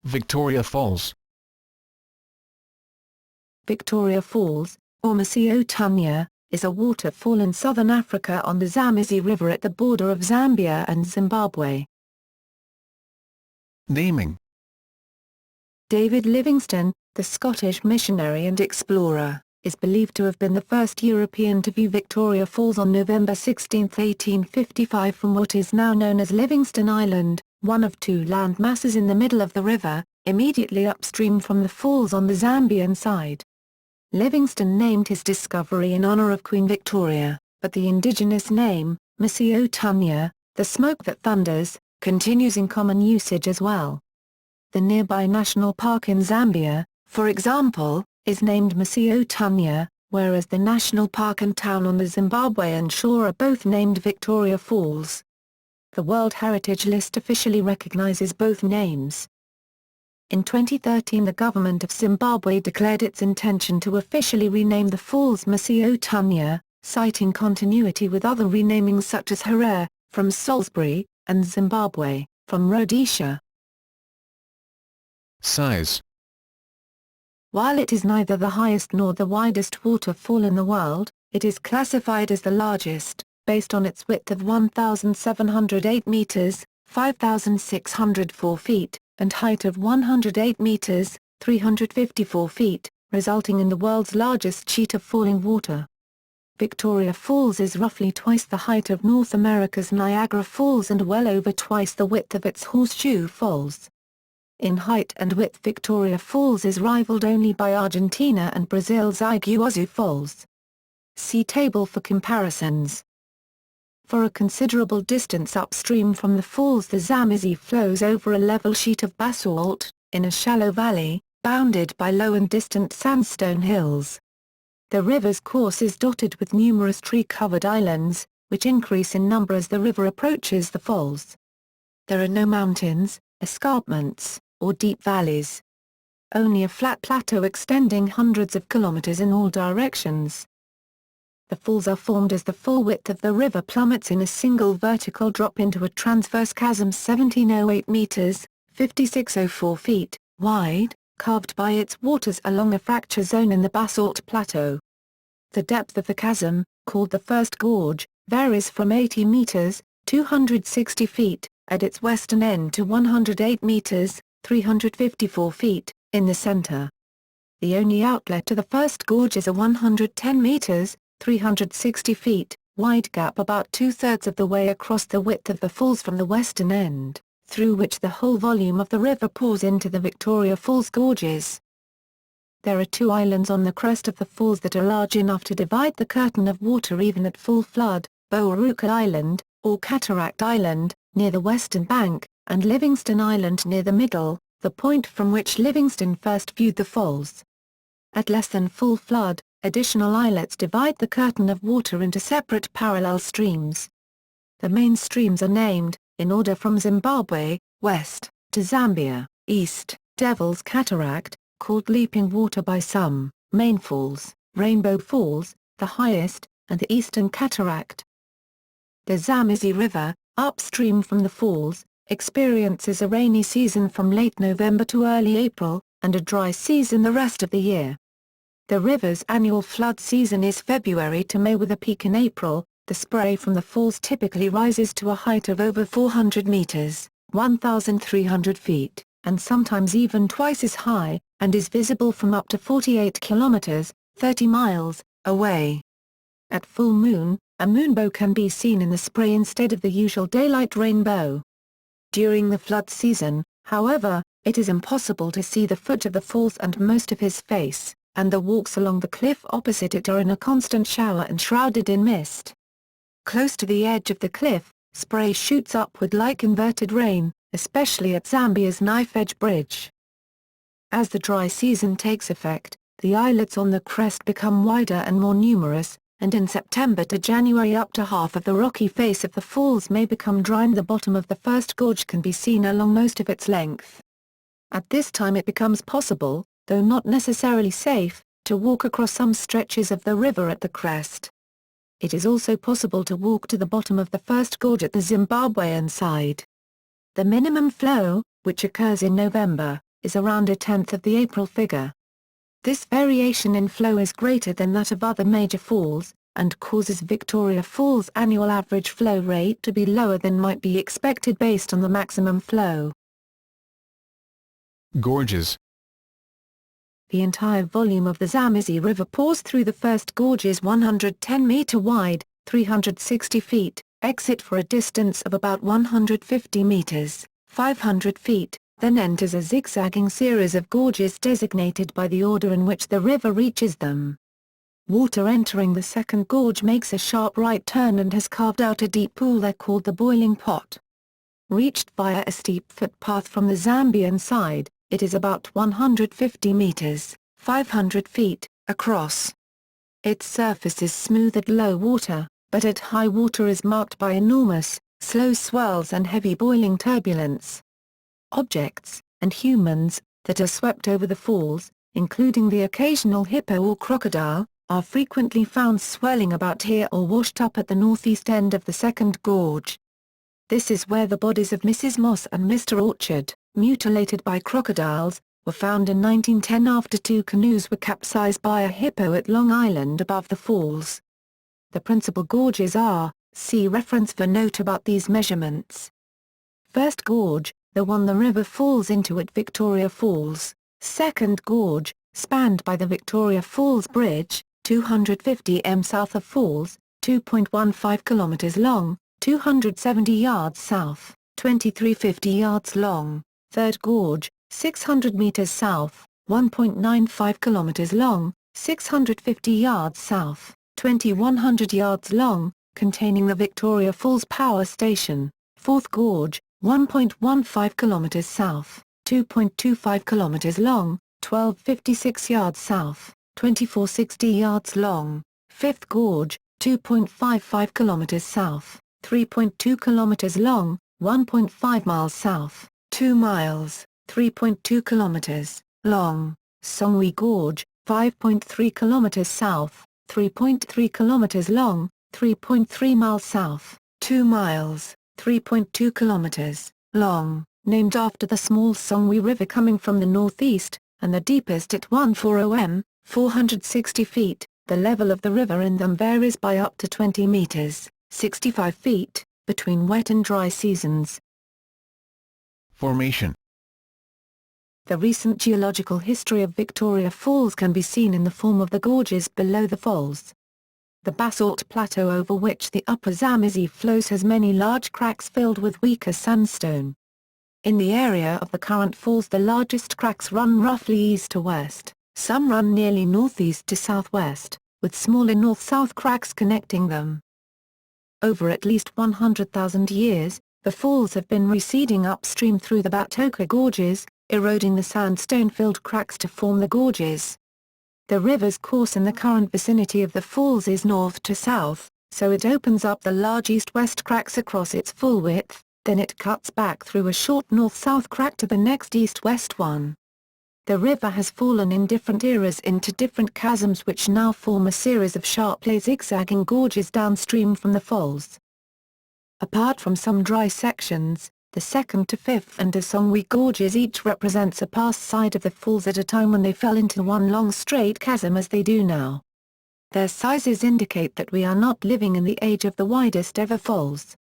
Victoria Falls. Victoria Falls, or Mosi-oa-Tunya, is a waterfall in southern Africa on the Zambezi River at the border of Zambia and Zimbabwe. Naming. David Livingstone, the Scottish missionary and explorer, is believed to have been the first European to view Victoria Falls on November 16, 1855 from what is now known as Livingstone Island, one of two land masses in the middle of the river, immediately upstream from the falls on the Zambian side. Livingstone named his discovery in honor of Queen Victoria, but the indigenous name, Mosi-oa-Tunya, the smoke that thunders, continues in common usage as well. The nearby national park in Zambia, for example, is named Mosi-oa-Tunya, whereas the national park and town on the Zimbabwean shore are both named Victoria Falls. The World Heritage List officially recognizes both names. In 2013 the government of Zimbabwe declared its intention to officially rename the falls Mosi-oa-Tunya, citing continuity with other renamings such as Harare, from Salisbury, and Zimbabwe, from Rhodesia. Size. While it is neither the highest nor the widest waterfall in the world, it is classified as the largest, based on its width of 1,708 meters, 5,604 feet, and height of 108 meters, 354 feet, resulting in the world's largest sheet of falling water. Victoria Falls is roughly twice the height of North America's Niagara Falls and well over twice the width of its Horseshoe Falls. In height and width Victoria Falls is rivaled only by Argentina and Brazil's Iguazu Falls. See table for comparisons. For a considerable distance upstream from the falls the Zambezi flows over a level sheet of basalt, in a shallow valley, bounded by low and distant sandstone hills. The river's course is dotted with numerous tree-covered islands, which increase in number as the river approaches the falls. There are no mountains, escarpments, or deep valleys. Only a flat plateau extending hundreds of kilometers in all directions. The falls are formed as the full width of the river plummets in a single vertical drop into a transverse chasm 1708 meters, 5604 feet, wide, carved by its waters along a fracture zone in the basalt plateau. The depth of the chasm, called the First Gorge, varies from 80 meters, 260 feet, at its western end to 108 meters, 354 feet, in the center. The only outlet to the First Gorge is a 110 meters, 360 feet, wide gap about two-thirds of the way across the width of the falls from the western end, through which the whole volume of the river pours into the Victoria Falls gorges. There are two islands on the crest of the falls that are large enough to divide the curtain of water even at full flood, Boaruka Island, or Cataract Island, near the western bank, and Livingstone Island near the middle, the point from which Livingstone first viewed the falls. At less than full flood, additional islets divide the curtain of water into separate parallel streams. The main streams are named, in order from Zimbabwe, west, to Zambia, east, Devil's Cataract, called Leaping Water by some, Main Falls, Rainbow Falls, the highest, and the Eastern Cataract. The Zambezi River, upstream from the falls, experiences a rainy season from late November to early April, and a dry season the rest of the year. The river's annual flood season is February to May with a peak in April. The spray from the falls typically rises to a height of over 400 meters, 1,300 feet, and sometimes even twice as high, and is visible from up to 48 kilometers, 30 miles, away. At full moon, a moonbow can be seen in the spray instead of the usual daylight rainbow. During the flood season, however, it is impossible to see the foot of the falls and most of his face, and the walks along the cliff opposite it are in a constant shower and shrouded in mist. Close to the edge of the cliff, spray shoots upward like inverted rain, especially at Zambia's Knife Edge Bridge. As the dry season takes effect, the islets on the crest become wider and more numerous, and in September to January up to half of the rocky face of the falls may become dry and the bottom of the First Gorge can be seen along most of its length. At this time it becomes possible, though not necessarily safe, to walk across some stretches of the river at the crest. It is also possible to walk to the bottom of the First Gorge at the Zimbabwean side. The minimum flow, which occurs in November, is around a tenth of the April figure. This variation in flow is greater than that of other major falls, and causes Victoria Falls' annual average flow rate to be lower than might be expected based on the maximum flow. Gorges. The entire volume of the Zambezi River pours through. The first gorge is 110 meter wide, 360 feet, exit for a distance of about 150 meters, 500 feet, then enters a zigzagging series of gorges designated by the order in which the river reaches them. Water entering the second gorge makes a sharp right turn and has carved out a deep pool there called the Boiling Pot. Reached via a steep footpath from the Zambian side, it is about 150 meters, 500 feet, across. Its surface is smooth at low water, but at high water is marked by enormous, slow swells and heavy boiling turbulence. Objects, and humans, that are swept over the falls, including the occasional hippo or crocodile, are frequently found swirling about here or washed up at the northeast end of the second gorge. This is where the bodies of Mrs. Moss and Mr. Orchard, mutilated by crocodiles, were found in 1910 after two canoes were capsized by a hippo at Long Island above the falls. The principal gorges are, see reference for note about these measurements. First gorge, the one the river falls into at Victoria Falls. Second gorge, spanned by the Victoria Falls Bridge, 250 m south of Falls, 2.15 kilometers long, 270 yards south, 2350 yards long. Third gorge, 600 meters south, 1.95 kilometers long, 650 yards south, 2100 yards long, containing the Victoria Falls Power Station. Fourth gorge, 1.15 kilometers south, 2.25 kilometers long, 1256 yards south, 2460 yards long. Fifth gorge, 2.55 kilometers south, 3.2 kilometers long, 1.5 miles south, 2 miles, 3.2 kilometers, long. Songwe Gorge, 5.3 kilometers south, 3.3 kilometers long, 3.3 miles south, 2 miles, 3.2 kilometers, long, named after the small Songwe River coming from the northeast, and the deepest at 140 m, 460 feet. The level of the river in them varies by up to 20 meters, 65 feet, between wet and dry seasons. Formation. The recent geological history of Victoria Falls can be seen in the form of the gorges below the falls. The basalt plateau over which the upper Zambezi flows has many large cracks filled with weaker sandstone. In the area of the current falls, the largest cracks run roughly east to west. Some run nearly northeast to southwest, with smaller north-south cracks connecting them. Over at least 100,000 years, the falls have been receding upstream through the Batoka gorges, eroding the sandstone-filled cracks to form the gorges. The river's course in the current vicinity of the falls is north to south, so it opens up the large east-west cracks across its full width, then it cuts back through a short north-south crack to the next east-west one. The river has fallen in different eras into different chasms which now form a series of sharply zigzagging gorges downstream from the falls. Apart from some dry sections, the second to fifth and Songwe gorges each represents a past side of the falls at a time when they fell into one long straight chasm as they do now. Their sizes indicate that we are not living in the age of the widest ever falls.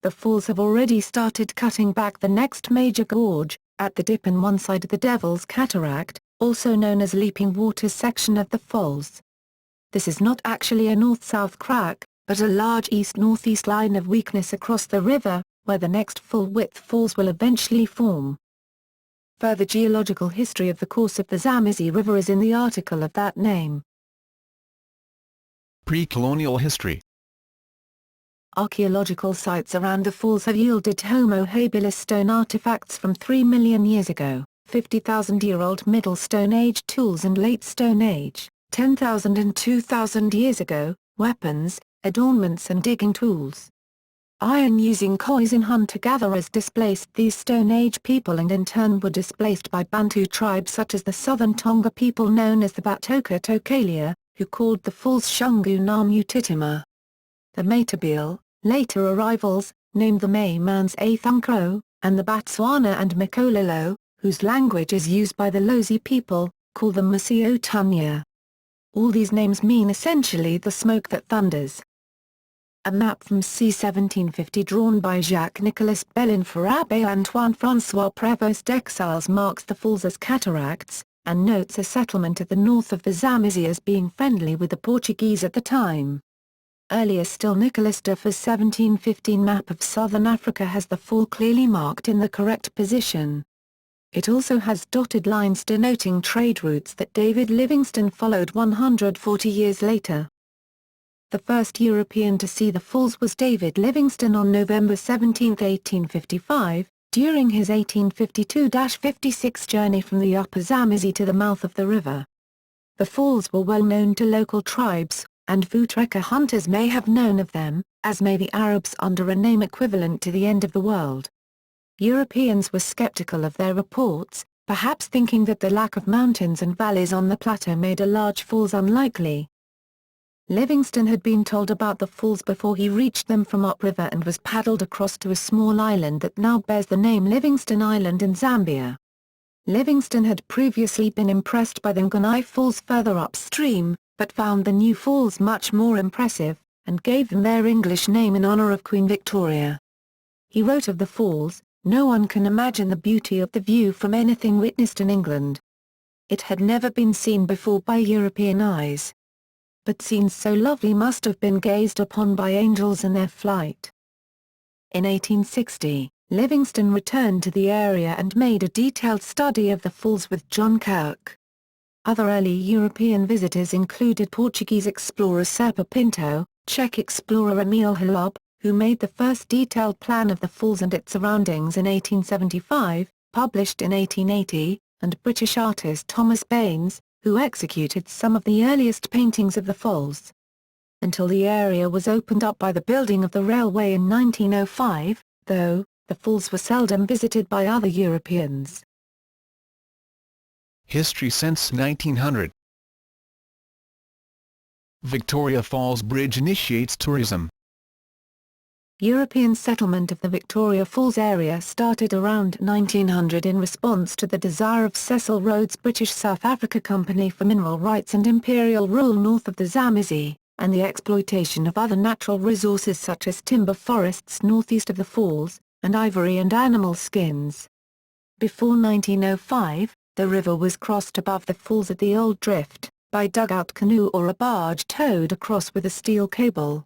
The falls have already started cutting back the next major gorge, at the dip in one side of the Devil's Cataract, also known as Leaping Waters section of the falls. This is not actually a north-south crack, but a large east-northeast line of weakness across the river, where the next full-width falls will eventually form. Further geological history of the course of the Zambezi River is in the article of that name. Pre-colonial history. Archaeological sites around the falls have yielded Homo habilis stone artifacts from 3 million years ago, 50,000-year-old Middle Stone Age tools and Late Stone Age, 10,000 and 2,000 years ago, weapons, adornments and digging tools. Iron-using Khoisan hunter-gatherers displaced these Stone Age people and in turn were displaced by Bantu tribes such as the southern Tonga people known as the Batoka Tokalia, who called the falls Shungu Namu Titima. The Matabele, later arrivals, named the Maimans Athunkro, and the Batswana and Makololo, whose language is used by the Lozi people, call them Mosi-oa-Tunya. All these names mean essentially the smoke that thunders. A map from c. 1750 drawn by Jacques-Nicolas Bellin for Abbé Antoine-François Prévost d'Exarches marks the falls as cataracts, and notes a settlement at the north of the Zambezi as being friendly with the Portuguese at the time. Earlier still, Nicolas Dufour's 1715 map of southern Africa has the fall clearly marked in the correct position. It also has dotted lines denoting trade routes that David Livingstone followed 140 years later. The first European to see the falls was David Livingstone on November 17, 1855, during his 1852-56 journey from the upper Zambezi to the mouth of the river. The falls were well known to local tribes, and Vootrekker hunters may have known of them, as may the Arabs under a name equivalent to the end of the world. Europeans were skeptical of their reports, perhaps thinking that the lack of mountains and valleys on the plateau made a large falls unlikely. Livingstone had been told about the falls before he reached them from upriver and was paddled across to a small island that now bears the name Livingstone Island in Zambia. Livingstone had previously been impressed by the Nganai Falls further upstream, but found the new falls much more impressive, and gave them their English name in honor of Queen Victoria. He wrote of the falls, "No one can imagine the beauty of the view from anything witnessed in England. It had never been seen before by European eyes. But scenes so lovely must have been gazed upon by angels in their flight." In 1860, Livingstone returned to the area and made a detailed study of the falls with John Kirk. Other early European visitors included Portuguese explorer Serpa Pinto, Czech explorer Emil Hlob, who made the first detailed plan of the falls and its surroundings in 1875, published in 1880, and British artist Thomas Baines, who executed some of the earliest paintings of the falls. Until the area was opened up by the building of the railway in 1905, though, the falls were seldom visited by other Europeans. History since 1900. Victoria Falls Bridge initiates tourism. European settlement of the Victoria Falls area started around 1900 in response to the desire of Cecil Rhodes' British South Africa Company for mineral rights and imperial rule north of the Zambezi, and the exploitation of other natural resources such as timber forests northeast of the falls, and ivory and animal skins. Before 1905, the river was crossed above the falls at the Old Drift, by dugout canoe or a barge towed across with a steel cable.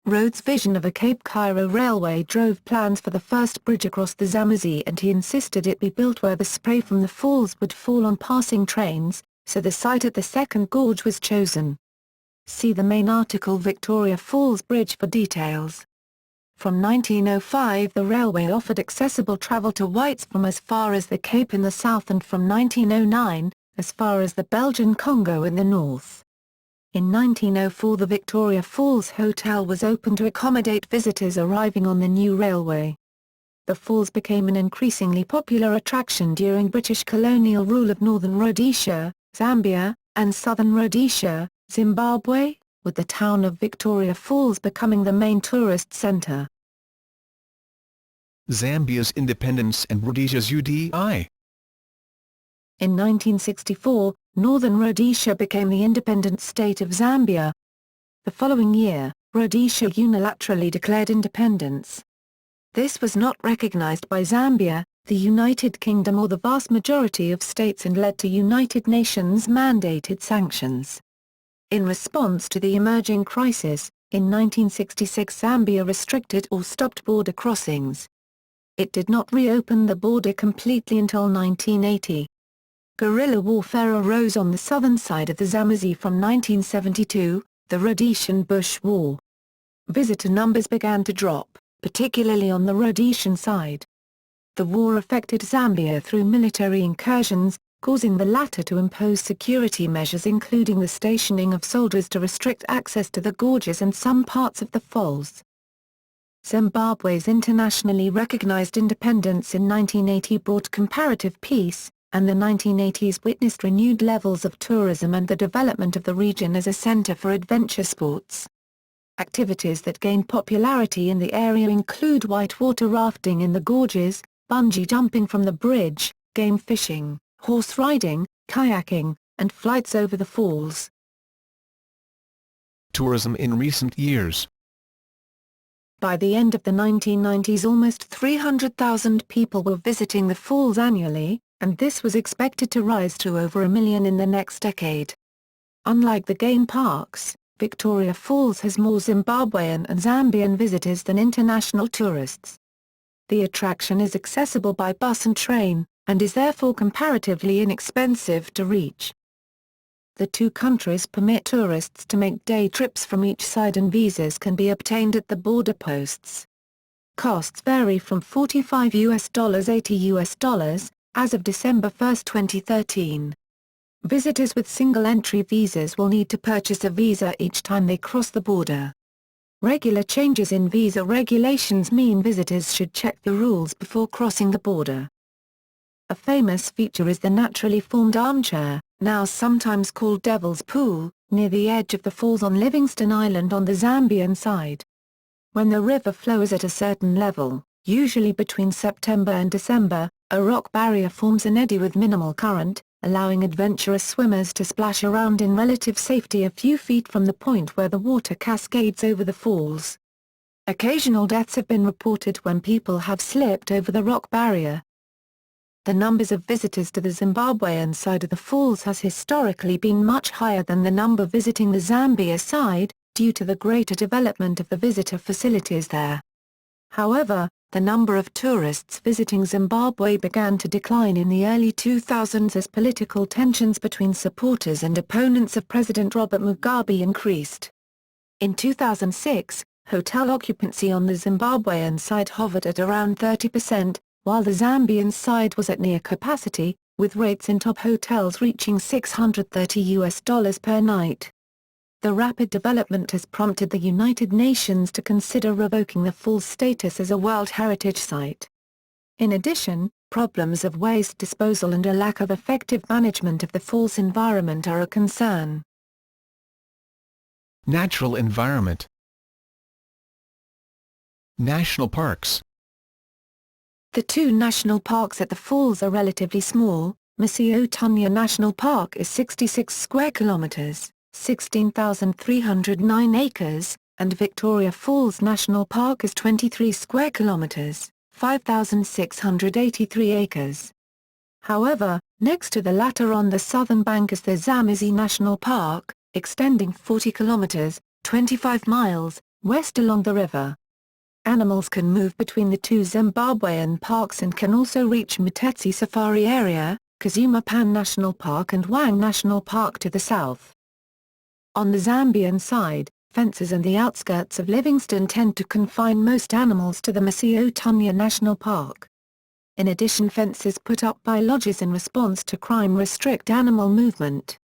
Rhodes' vision of a Cape Cairo railway drove plans for the first bridge across the Zambezi, and he insisted it be built where the spray from the falls would fall on passing trains, so the site at the second gorge was chosen. See the main article Victoria Falls Bridge for details. From 1905 the railway offered accessible travel to whites from as far as the Cape in the south and from 1909, as far as the Belgian Congo in the north. In 1904 the Victoria Falls Hotel was opened to accommodate visitors arriving on the new railway. The falls became an increasingly popular attraction during British colonial rule of northern Rhodesia, Zambia, and southern Rhodesia, Zimbabwe, with the town of Victoria Falls becoming the main tourist centre. Zambia's independence and Rhodesia's UDI. In 1964, Northern Rhodesia became the independent state of Zambia. The following year, Rhodesia unilaterally declared independence. This was not recognized by Zambia, the United Kingdom or the vast majority of states and led to United Nations mandated sanctions. In response to the emerging crisis, in 1966 Zambia restricted or stopped border crossings. It did not reopen the border completely until 1980. Guerrilla warfare arose on the southern side of the Zambezi from 1972, the Rhodesian Bush War. Visitor numbers began to drop, particularly on the Rhodesian side. The war affected Zambia through military incursions, causing the latter to impose security measures including the stationing of soldiers to restrict access to the gorges and some parts of the falls. Zimbabwe's internationally recognized independence in 1980 brought comparative peace, and the 1980s witnessed renewed levels of tourism and the development of the region as a center for adventure sports. Activities that gained popularity in the area include whitewater rafting in the gorges, bungee jumping from the bridge, game fishing, horse riding, kayaking, and flights over the falls. Tourism in recent years. By the end of the 1990s, almost 300,000 people were visiting the falls annually, and this was expected to rise to over 1 million in the next decade. Unlike the game parks, Victoria Falls has more Zimbabwean and Zambian visitors than international tourists. The attraction is accessible by bus and train, and is therefore comparatively inexpensive to reach. The two countries permit tourists to make day trips from each side, and visas can be obtained at the border posts. Costs vary from $45 to $80 as of December 1, 2013. Visitors with single-entry visas will need to purchase a visa each time they cross the border. Regular changes in visa regulations mean visitors should check the rules before crossing the border. A famous feature is the naturally formed armchair, now sometimes called Devil's Pool, near the edge of the falls on Livingston Island on the Zambian side. When the river flows at a certain level, usually between September and December, a rock barrier forms an eddy with minimal current, allowing adventurous swimmers to splash around in relative safety a few feet from the point where the water cascades over the falls. Occasional deaths have been reported when people have slipped over the rock barrier. The numbers of visitors to the Zimbabwean side of the falls has historically been much higher than the number visiting the Zambia side, due to the greater development of the visitor facilities there. However, the number of tourists visiting Zimbabwe began to decline in the early 2000s as political tensions between supporters and opponents of President Robert Mugabe increased. In 2006, hotel occupancy on the Zimbabwean side hovered at around 30%, while the Zambian side was at near capacity, with rates in top hotels reaching $630 per night. The rapid development has prompted the United Nations to consider revoking the falls' status as a World Heritage Site. In addition, problems of waste disposal and a lack of effective management of the falls environment are a concern. Natural environment. National parks. The two national parks at the falls are relatively small. Mosi-oa-Tunya National Park is 66 square kilometers, 16,309 acres, and Victoria Falls National Park is 23 square kilometers, 5,683 acres. However, next to the latter on the southern bank is the Zambezi National Park, extending 40 kilometers, 25 miles, west along the river. Animals can move between the two Zimbabwean parks and can also reach Mtetsi Safari Area, Kazuma Pan National Park and Wang National Park to the south. On the Zambian side, fences and the outskirts of Livingston tend to confine most animals to the Mosi-oa-Tunya National Park. In addition, fences put up by lodges in response to crime restrict animal movement.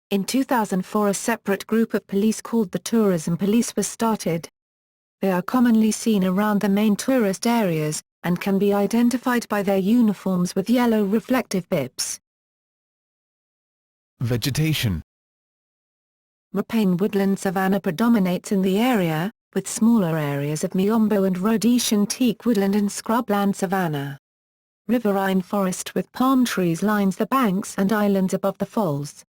In 2004, a separate group of police called the Tourism Police was started. They are commonly seen around the main tourist areas, and can be identified by their uniforms with yellow reflective bips. Vegetation. Rapine woodland savanna predominates in the area, with smaller areas of miombo and Rhodesian teak woodland and scrubland savanna. Riverine forest with palm trees lines the banks and islands above the falls.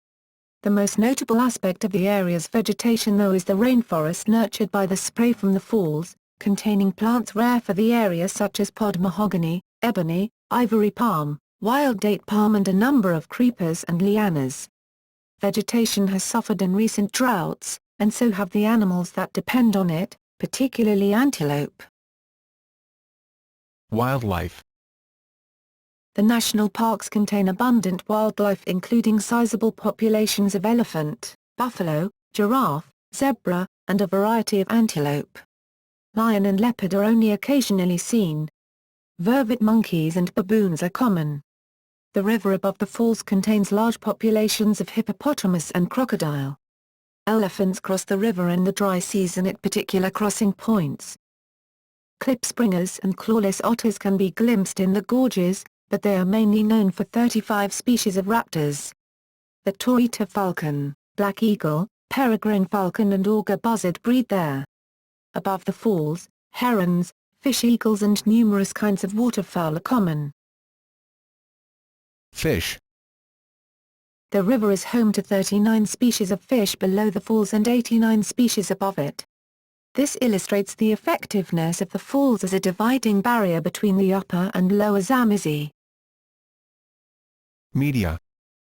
The most notable aspect of the area's vegetation though is the rainforest nurtured by the spray from the falls, containing plants rare for the area such as pod mahogany, ebony, ivory palm, wild date palm and a number of creepers and lianas. Vegetation has suffered in recent droughts, and so have the animals that depend on it, particularly antelope. Wildlife. The national parks contain abundant wildlife including sizable populations of elephant, buffalo, giraffe, zebra, and a variety of antelope. Lion and leopard are only occasionally seen. Vervet monkeys and baboons are common. The river above the falls contains large populations of hippopotamus and crocodile. Elephants cross the river in the dry season at particular crossing points. Klipspringers and clawless otters can be glimpsed in the gorges, but they are mainly known for 35 species of raptors. The Torita falcon, black eagle, peregrine falcon and auger buzzard breed there. Above the falls, herons, fish eagles and numerous kinds of waterfowl are common. Fish. The river is home to 39 species of fish below the falls and 89 species above it. This illustrates the effectiveness of the falls as a dividing barrier between the upper and lower Zambezi. Media.